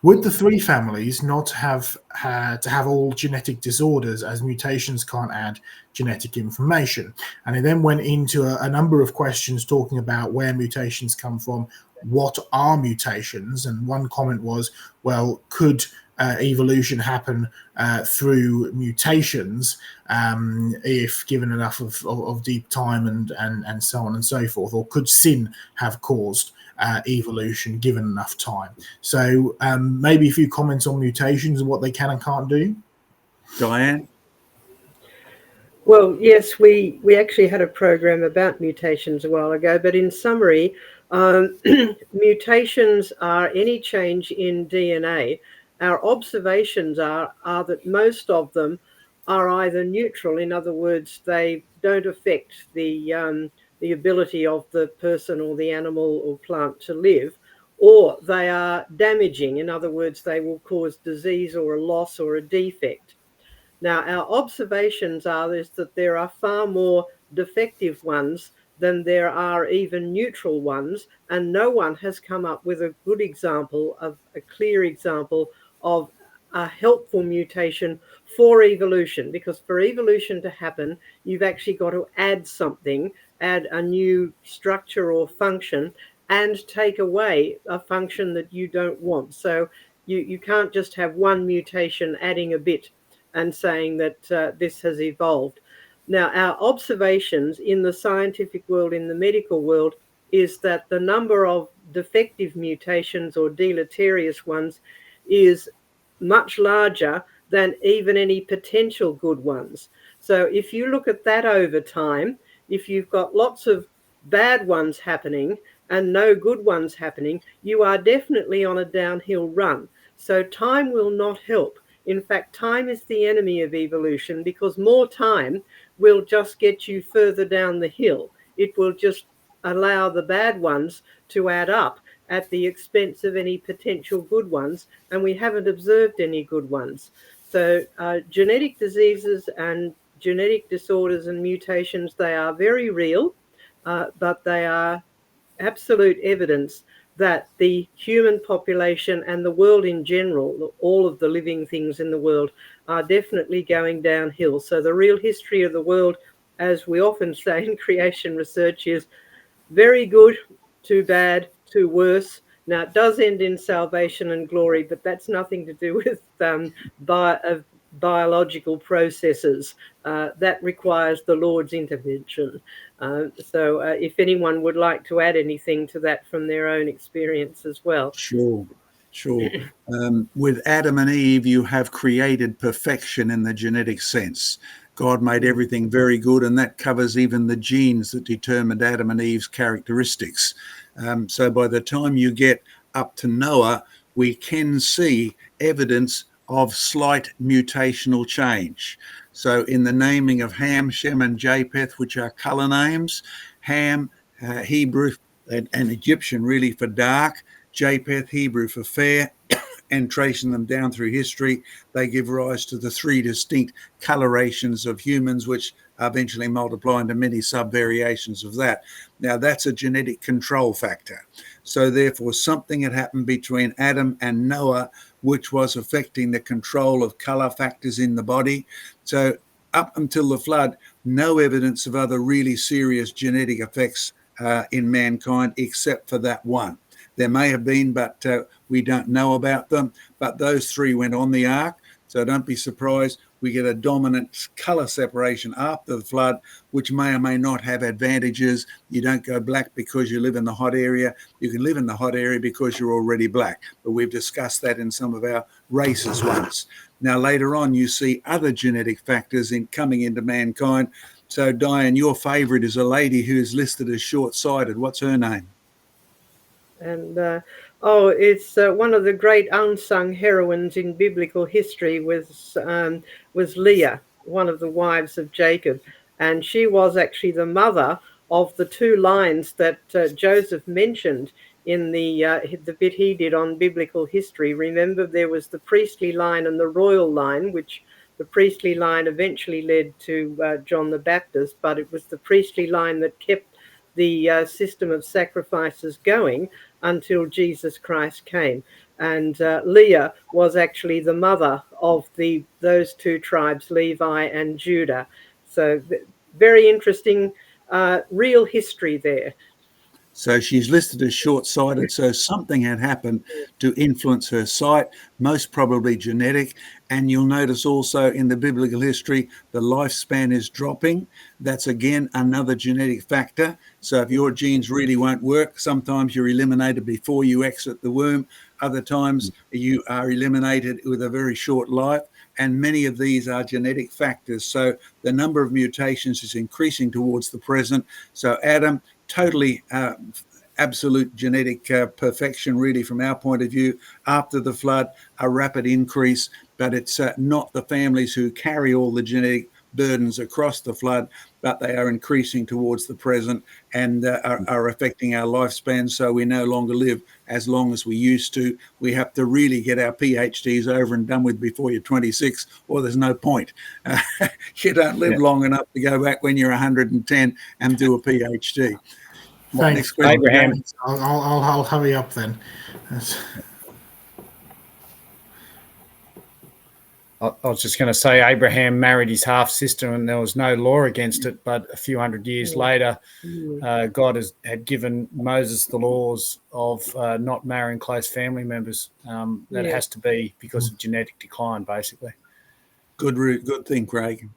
Would the three families not have had to have all genetic disorders, as mutations can't add genetic information? And it then went into a number of questions talking about where mutations come from, what are mutations, and one comment was, well, could evolution happen through mutations if given enough of deep time and so on and so forth, or could sin have caused evolution given enough time? So maybe a few comments on mutations and what they can and can't do. Diane? Well, yes, we actually had a program about mutations a while ago, but in summary, mutations are any change in DNA. Our observations are that most of them are either neutral, in other words, they don't affect the ability of the person or the animal or plant to live, or they are damaging, in other words, they will cause disease or a loss or a defect. Now, our observations are is that there are far more defective ones than there are even neutral ones, and no one has come up with a good example, of a clear example of a helpful mutation for evolution, because for evolution to happen, you've actually got to add something, add a new structure or function, and take away a function that you don't want. So you can't just have one mutation adding a bit and saying that this has evolved. Now, our observations in the scientific world, in the medical world, is that the number of defective mutations or deleterious ones is much larger than even any potential good ones. So if you look at that over time, if you've got lots of bad ones happening and no good ones happening, you are definitely on a downhill run. So time will not help. In fact, time is the enemy of evolution, because more time will just get you further down the hill. It will just allow the bad ones to add up at the expense of any potential good ones, and we haven't observed any good ones. So genetic diseases and genetic disorders and mutations, they are very real, but they are absolute evidence that the human population and the world in general, all of the living things in the world, are definitely going downhill. So the real history of the world, as we often say in creation research, is very good, too bad, too worse. Now, it does end in salvation and glory, but that's nothing to do with biological processes. That requires the Lord's intervention. So if anyone would like to add anything to that from their own experience as well. Sure. With Adam and Eve, you have created perfection in the genetic sense. God made everything very good, and that covers even the genes that determined Adam and Eve's characteristics. So by the time you get up to Noah, we can see evidence of slight mutational change. So in the naming of Ham, Shem, and Japheth, which are color names, Ham, Hebrew and Egyptian really for dark, Japheth, Hebrew for fair, and tracing them down through history, they give rise to the three distinct colorations of humans, which eventually multiply into many subvariations of that. Now, that's a genetic control factor. So therefore, something had happened between Adam and Noah, which was affecting the control of color factors in the body. So up until the flood, no evidence of other really serious genetic effects in mankind, except for that one. There may have been, but we don't know about them. But those three went on the ark. So don't be surprised. We get a dominant color separation after the flood, which may or may not have advantages. You don't go black because you live in the hot area. You can live in the hot area because you're already black. But we've discussed that in some of our races once. Now, later on, you see other genetic factors coming into mankind. So, Diane, your favorite is a lady who is listed as short-sighted. What's her name? And it's one of the great unsung heroines in biblical history was Leah, one of the wives of Jacob, and she was actually the mother of the two lines that Joseph mentioned in the bit he did on biblical history. Remember, there was the priestly line and the royal line, which the priestly line eventually led to John the Baptist, but it was the priestly line that kept the system of sacrifices going until Jesus Christ came. and Leah was actually the mother of those two tribes, Levi and Judah. So very interesting, real history there. So she's listed as short-sighted. So something had happened to influence her sight, most probably genetic. And you'll notice also in the biblical history, the lifespan is dropping. That's again another genetic factor. So if your genes really won't work, sometimes you're eliminated before you exit the womb. Other times you are eliminated with a very short life. And many of these are genetic factors. So the number of mutations is increasing towards the present. So Adam, totally absolute genetic perfection, really, from our point of view. After the flood, a rapid increase, but it's not the families who carry all the genetic burdens across the flood, but they are increasing towards the present and are affecting our lifespan. So we no longer live as long as we used to. We have to really get our PhDs over and done with before you're 26, or there's no point. You don't live long enough to go back when you're 110 and do a PhD. Thanks, Abraham. I'll hurry up then. I was just going to say Abraham married his half-sister and there was no law against it, but a few hundred years later, God had given Moses the laws of not marrying close family members. That has to be because of genetic decline, basically. Good thing, Craig.